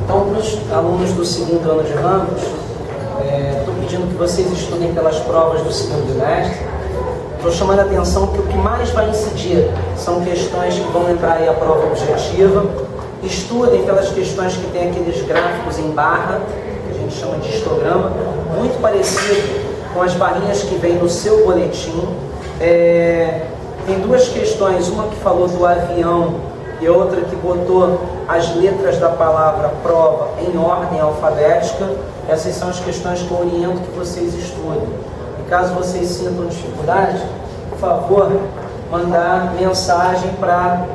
Então, para os alunos do segundo ano de Ramos, estou pedindo que vocês estudem pelas provas do segundo bimestre. Estou chamando a atenção que o que mais vai incidir são questões que vão entrar aí a prova objetiva. Estudem pelas questões que tem aqueles gráficos em barra, que a gente chama de histograma, muito parecido com as barrinhas que vem no seu boletim. Tem duas questões, uma que falou do avião e outra que botou as letras da palavra prova em ordem alfabética. Essas são as questões que eu oriento que vocês estudem. E caso vocês sintam dificuldade, por favor, mandar mensagem para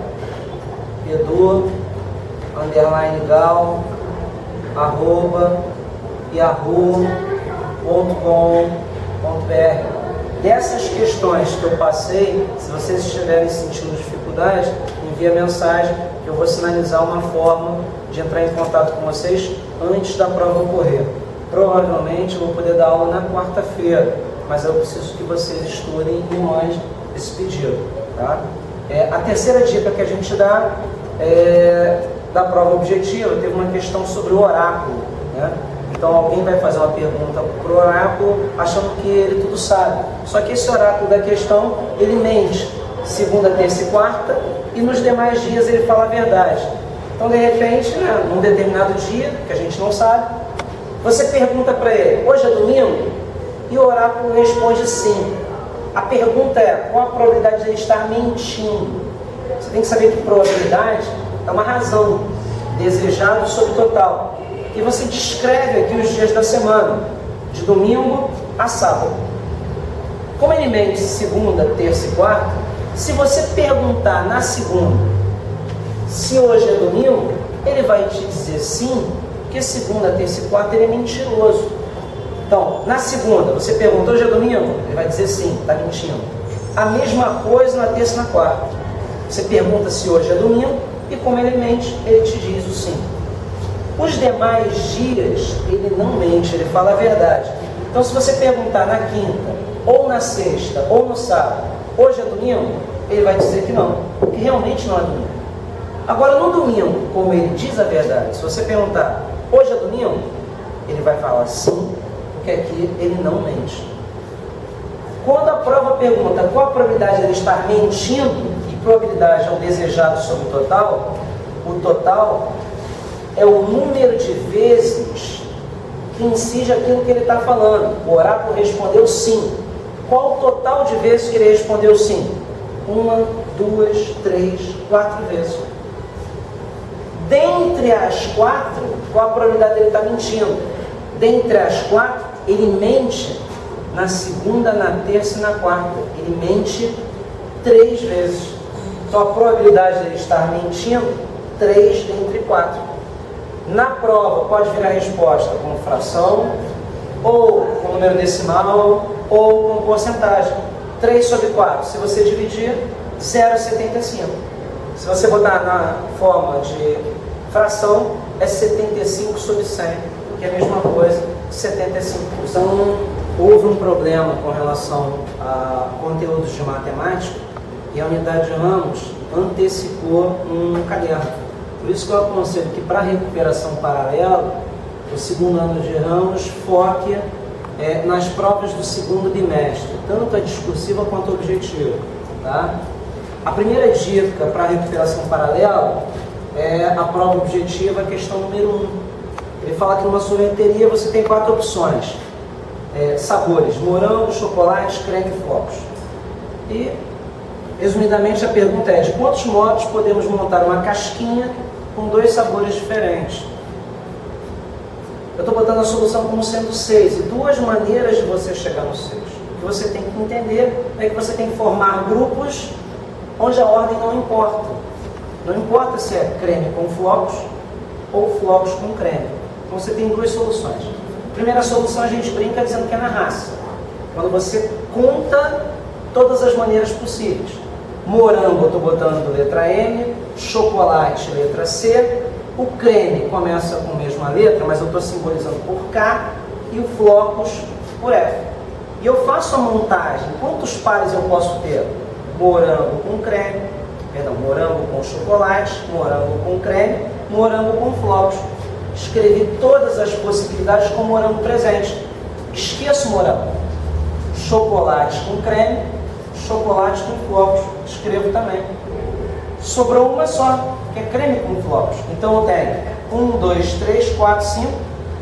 edu_gal@yahoo.com.br. Dessas questões que eu passei, se vocês estiverem sentindo dificuldade, envie a mensagem que eu vou sinalizar uma forma de entrar em contato com vocês antes da prova ocorrer. Provavelmente eu vou poder dar aula na quarta-feira, mas eu preciso que vocês estudem e mandem esse pedido. Tá? A terceira dica que a gente dá da prova objetiva, teve uma questão sobre o oráculo. Né? Então alguém vai fazer uma pergunta para o oráculo achando que ele tudo sabe. Só que esse oráculo da questão, ele mente segunda, terça e quarta, e nos demais dias ele fala a verdade. Então de repente, num determinado dia, que a gente não sabe, você pergunta para ele, hoje é domingo? E o oráculo responde sim. A pergunta é, qual a probabilidade de ele estar mentindo? Você tem que saber que probabilidade é uma razão, desejado sobre total. E você descreve aqui os dias da semana, de domingo a sábado. Como ele mente segunda, terça e quarta, se você perguntar na segunda se hoje é domingo, ele vai te dizer sim, porque segunda, terça e quarta ele é mentiroso. Então, na segunda, você pergunta, hoje é domingo? Ele vai dizer sim, está mentindo. A mesma coisa na terça e na quarta. Você pergunta se hoje é domingo, e como ele mente, ele te diz o sim. Os demais dias, ele não mente, ele fala a verdade. Então, se você perguntar na quinta, ou na sexta, ou no sábado, hoje é domingo, ele vai dizer que não, que realmente não é domingo. Agora, no domingo, como ele diz a verdade, se você perguntar, hoje é domingo, ele vai falar sim, porque aqui ele não mente. Quando a prova pergunta qual a probabilidade de ele estar mentindo, e probabilidade é o desejado sobre o total é o número de vezes que incide aquilo que ele está falando. O oráculo respondeu sim. Qual o total de vezes que ele respondeu sim? 1, 2, 3, 4 vezes. Dentre as 4, qual a probabilidade dele estar mentindo? Dentre as 4, ele mente na segunda, na terça e na quarta. Ele mente 3 vezes. Então a probabilidade dele estar mentindo, 3 dentre 4. Na prova pode vir a resposta com fração, ou com número decimal, ou com porcentagem. 3 sobre 4, se você dividir, 0,75. Se você botar na forma de fração, é 75 sobre 100, que é a mesma coisa, 75. Então, houve um problema com relação a conteúdos de matemática, e a unidade de Ramos antecipou um caderno. Por isso que eu aconselho que para a recuperação paralela, o segundo ano de Ramos foque nas provas do segundo bimestre, tanto a discursiva quanto a objetiva. Tá? A primeira dica para a recuperação paralela é a prova objetiva, a questão número 1. Ele fala que numa sorveteria você tem 4 opções. Sabores, morango, chocolate, creme e flocos. E, resumidamente, a pergunta é, de quantos modos podemos montar uma casquinha com 2 sabores diferentes? Eu estou botando a solução como sendo 6, e 2 maneiras de você chegar no 6. O que você tem que entender é que você tem que formar grupos onde a ordem não importa. Não importa se é creme com flocos ou flocos com creme. Então você tem 2 soluções. A primeira solução a gente brinca dizendo que é na raça. Quando você conta todas as maneiras possíveis. Morango eu estou botando letra M, chocolate letra C, o creme começa com a mesma letra, mas eu estou simbolizando por K, e o flocos por F. E eu faço a montagem, quantos pares eu posso ter? Morango com creme, morango com chocolate, morango com creme, morango com flocos. escrevi todas as possibilidades com morango presente. Esqueço o morango. Chocolate com creme, chocolate com flocos. Escrevo também. Sobrou uma só, que é creme com flocos. Então eu tenho 1, 2, 3, 4, 5,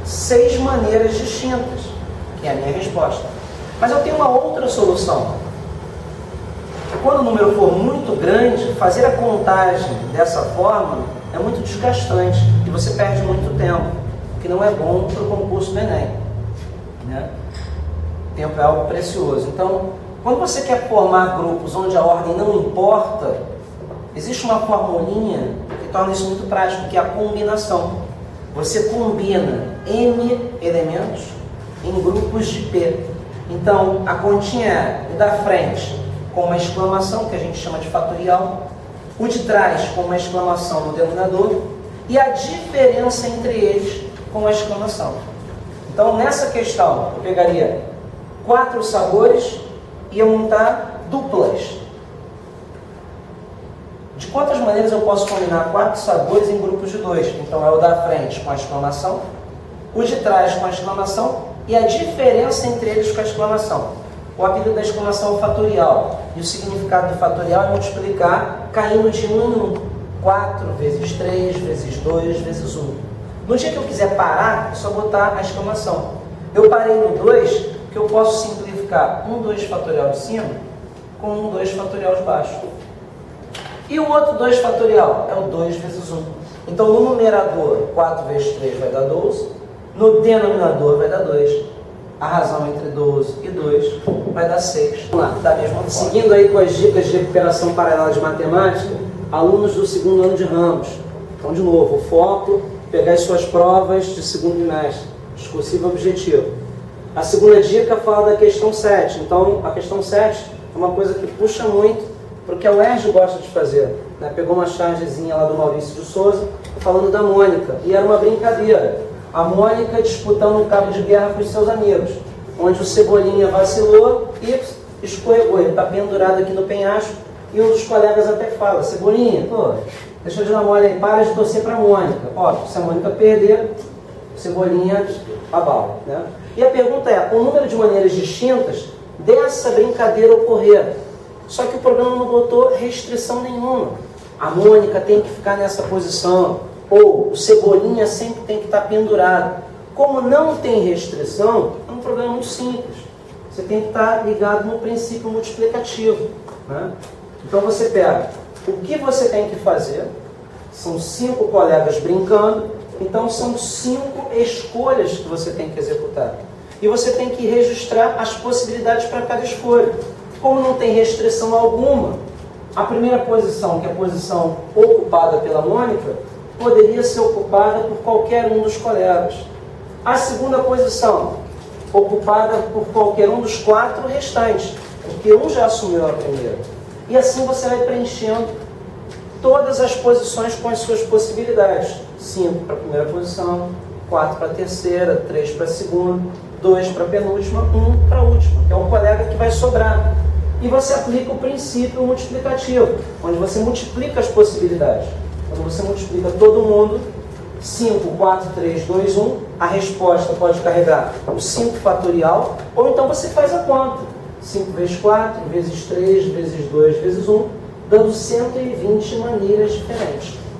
6 maneiras distintas, que é a minha resposta. Mas eu tenho uma outra solução. Quando o número for muito grande, fazer a contagem dessa forma é muito desgastante e você perde muito tempo, o que não é bom para o concurso do Enem, né? Tempo é algo precioso. Então, quando você quer formar grupos onde a ordem não importa, existe uma formulinha que torna isso muito prático, que é a combinação. Você combina M elementos em grupos de P. Então, a continha é o da frente com uma exclamação, que a gente chama de fatorial, o de trás com uma exclamação no denominador e a diferença entre eles com a exclamação. Então, nessa questão, eu pegaria 4 sabores e ia montar duplas. De quantas maneiras eu posso combinar 4 sabores em grupos de 2? Então, é o da frente com a exclamação, o de trás com a exclamação e a diferença entre eles com a exclamação. O apelido da exclamação é o fatorial. E o significado do fatorial é multiplicar caindo de 1 em 1. 4 vezes 3 vezes 2 vezes 1. No dia que eu quiser parar, é só botar a exclamação. Eu parei no 2, que eu posso simplificar 1, 2 fatorial de cima com 1, 2 fatorial de baixo. E o outro 2 fatorial é o 2 vezes 1. Então, no numerador, 4 vezes 3 vai dar 12. No denominador vai dar 2. A razão entre 12 e 2 vai dar 6. Vamos lá, da mesma forma. Seguindo aí com as dicas de recuperação paralela de matemática, alunos do segundo ano de ramos. Então, de novo, o foco, pegar as suas provas de segundo bimestre, discursivo objetivo. A segunda dica fala da questão 7. Então, a questão 7 é uma coisa que puxa muito para o que a UERJ gosta de fazer, né? Pegou uma chargezinha lá do Maurício de Souza, falando da Mônica, e era uma brincadeira. A Mônica disputando um cabo de guerra com os seus amigos, onde o Cebolinha vacilou e escorregou. Ele está pendurado aqui no penhasco e um dos colegas até fala: Cebolinha, pô, deixa eu te dar mole aí, para de torcer para a Mônica. Ó, se a Mônica perder, o Cebolinha abala, né? E a pergunta é, o número de maneiras distintas dessa brincadeira ocorrer. Só que o programa não botou restrição nenhuma. A Mônica tem que ficar nessa posição. Ou o Cebolinha sempre tem que estar pendurado. Como não tem restrição, é um problema muito simples. Você tem que estar ligado no princípio multiplicativo, né? Então você pega o que você tem que fazer, são 5 colegas brincando, então são 5 escolhas que você tem que executar. E você tem que registrar as possibilidades para cada escolha. Como não tem restrição alguma, a primeira posição, que é a posição ocupada pela Mônica, poderia ser ocupada por qualquer um dos colegas. A segunda posição, ocupada por qualquer um dos 4 restantes, porque um já assumiu a primeira. E assim você vai preenchendo todas as posições com as suas possibilidades. 5 para a primeira posição, 4 para a terceira, 3 para a segunda, 2 para a penúltima, 1 para a última, que é o colega que vai sobrar. E você aplica o princípio multiplicativo, onde você multiplica as possibilidades. Quando você multiplica todo mundo, 5, 4, 3, 2, 1, a resposta pode carregar o 5 fatorial, ou então você faz a conta. 5 vezes 4, vezes 3, vezes 2, vezes 1, dando 120 maneiras diferentes.